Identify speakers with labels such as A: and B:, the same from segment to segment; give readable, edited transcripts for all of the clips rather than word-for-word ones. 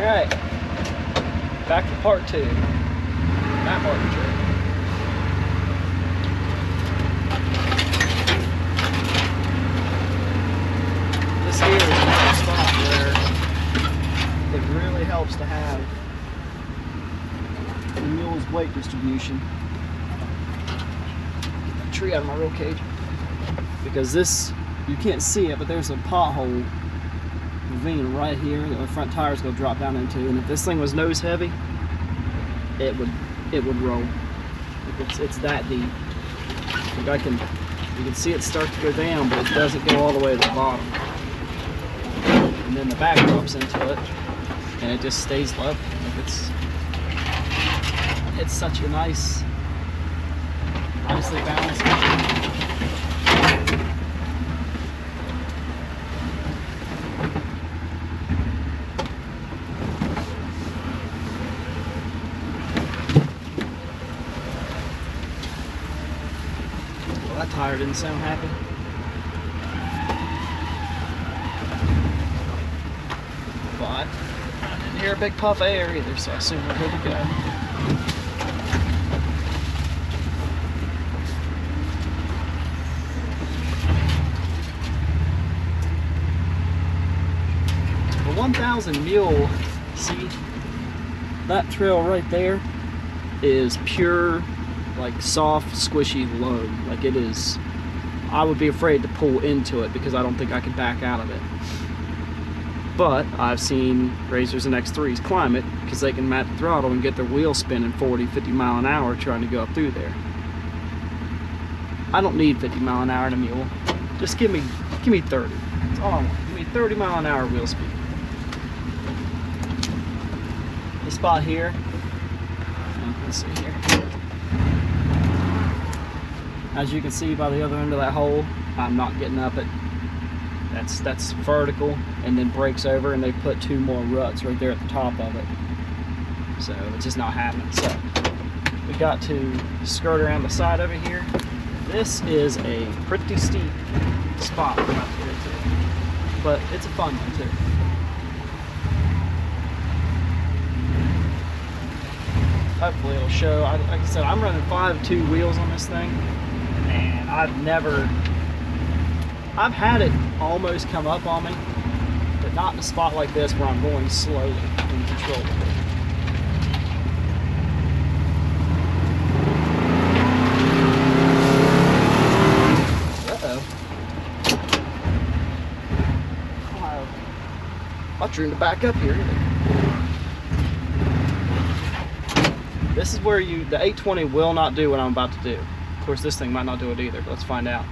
A: Alright, back to part 2. Map arbitrary. This here is another spot where it really helps to have the mule's weight distribution. Get a tree out of my roll cage. Because this, you can't see it, but there's a pothole ravine right here that the front tire's gonna drop down into, and if this thing was nose heavy, it would roll. It's that deep. Like you can see it start to go down, but it doesn't go all the way to the bottom. And then the back drops into it, and it just stays level. Like it's such a nicely balanced. That tire didn't sound happy. But I didn't hear a big puff of air either, so I assume we're good to go. The 1000 mule, see, that trail right there is pure, like soft, squishy loam. Like it is, I would be afraid to pull into it because I don't think I could back out of it. But I've seen Razors and X3s climb it because they can mat the throttle and get their wheels spinning 40, 50 mile an hour trying to go up through there. I don't need 50 mile an hour in a mule. Just give me 30. That's all I want. Give me 30 mile an hour wheel speed. This spot here, let's see here. As you can see by the other end of that hole, I'm not getting up it. That's vertical, and then breaks over, and they put 2 more ruts right there at the top of it. So it's just not happening. So we got to skirt around the side over here. This is a pretty steep spot we're about to get into, but it's a fun one too. Hopefully it'll show. Like I said, I'm running 5.2 wheels on this thing, and I've had it almost come up on me, but not in a spot like this where I'm going slowly and controlled. Uh-oh. I don't have much room to back up here either. This is where the 820 will not do what I'm about to do. Of course, this thing might not do it either, but let's find out.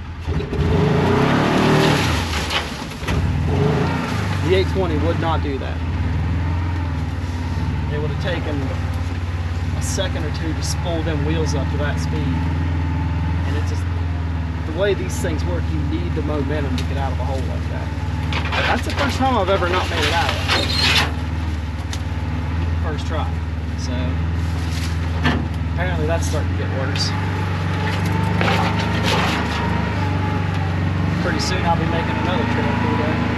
A: The 820 would not do that. It would have taken a second or two to spool them wheels up to that speed. And it's just, the way these things work, you need the momentum to get out of a hole like that. That's the first time I've ever not made it out of it. First try. So, apparently that's starting to get worse. Pretty soon I'll be making another trip through there.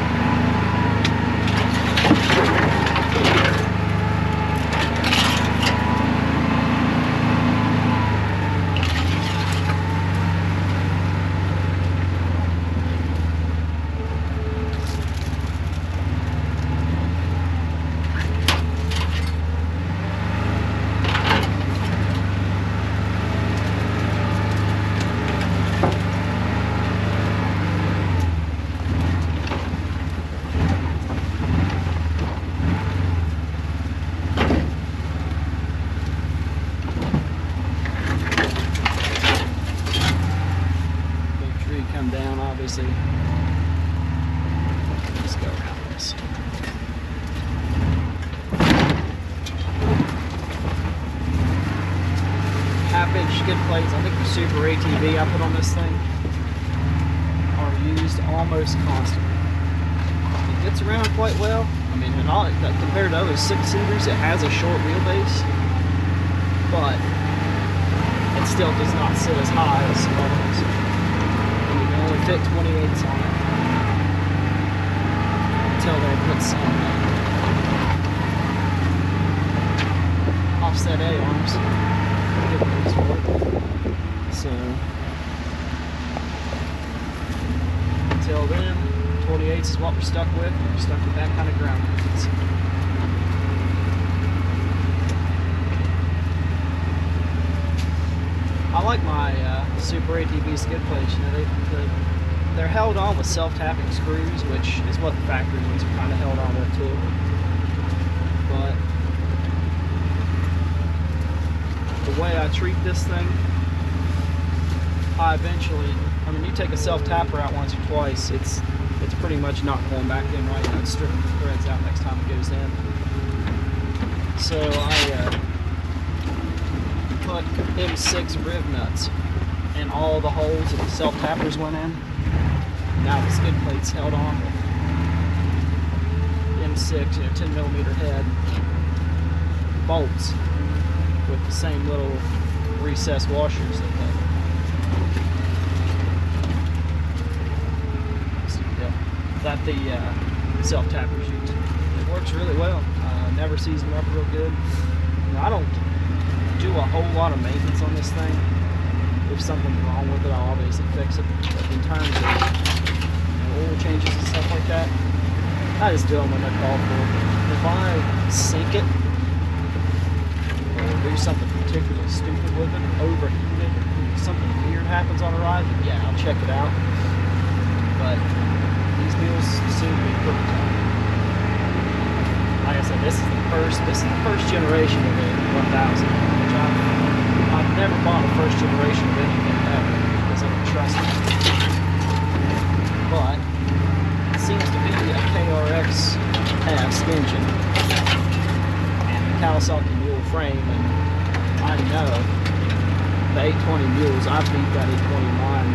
A: Obviously, let's go around this. Half-inch skid plates, I think the Super ATV I put on this thing are used almost constantly. It gets around quite well. I mean, compared to other 6-seaters, it has a short wheelbase, but it still does not sit as high as some others. Only fit 28s on it until they put some set A arms. Get these for it. So until then, 28s is what we're stuck with. We're stuck with that kind of ground clearance. I like my Super ATV skid plates. You know, they're held on with self-tapping screws, which is what the factory ones are kind of held on with too. But the way I treat this thing, I mean, you take a self-tapper out once or twice, it's pretty much not going back in right now. It's stripping the threads out next time it goes in. So I put M6 rib nuts in all the holes that the self-tappers went in. Now the skid plate's held on with M6, 10mm head bolts with the same little recessed washers that the self-tappers use. It works really well. Never sees them up real good. You know, I don't do a whole lot of maintenance on this thing. If something's wrong with it, I'll obviously fix it. But in terms of oil changes and stuff like that, I just do them when they're called for. If I sink it or do something particularly stupid with it, overheat it, or something weird happens on a ride, yeah, I'll check it out. But these wheels seem to be pretty tight. Like I said, this is the first generation of the 1000, which I've never bought a first generation of anything ever because I don't trust it. But it seems to be a KRX task engine and a Kawasaki mule frame, and I know the 820 mules, I beat that 820 line.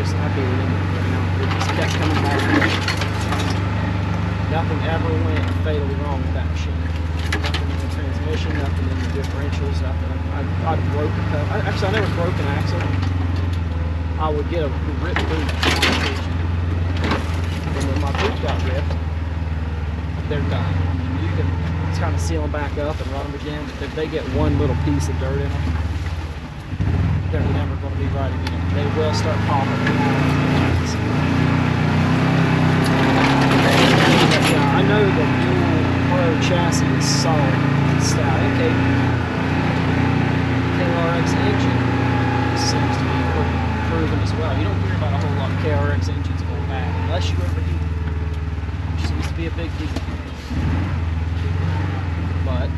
A: I beat it in the ground. It just kept coming back. Nothing ever went fatally wrong with that machine. Nothing in the transmission, nothing in the differentials, nothing. I broke a couple. Actually, I never broke an axle. I would get a ripped boot on occasion. And when my boot got ripped, they're done. I mean, you can kind of seal them back up and run them again, but if they get one little piece of dirt in them, they're never going to be right again. They will start popping. I know the Mule Pro chassis is solid. It's stout. Okay. KRX engine seems to be pretty proven as well. You don't hear about a whole lot of KRX engines going bad unless you overheat, which seems to be a big deal. But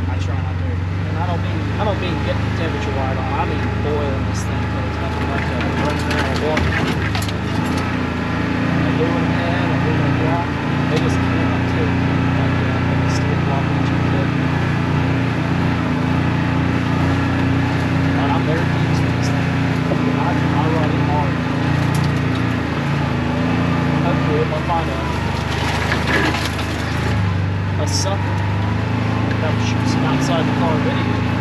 A: I try not to. And I don't mean getting the temperature right on. I mean boiling this thing till there's nothing left of it. Running around with water. I do what I can. I do what I got. They just came up too. Like a steel block engine did. But I'm very used to this thing. I run it hard. Hopefully if I find a sucker that shoots some outside the car video,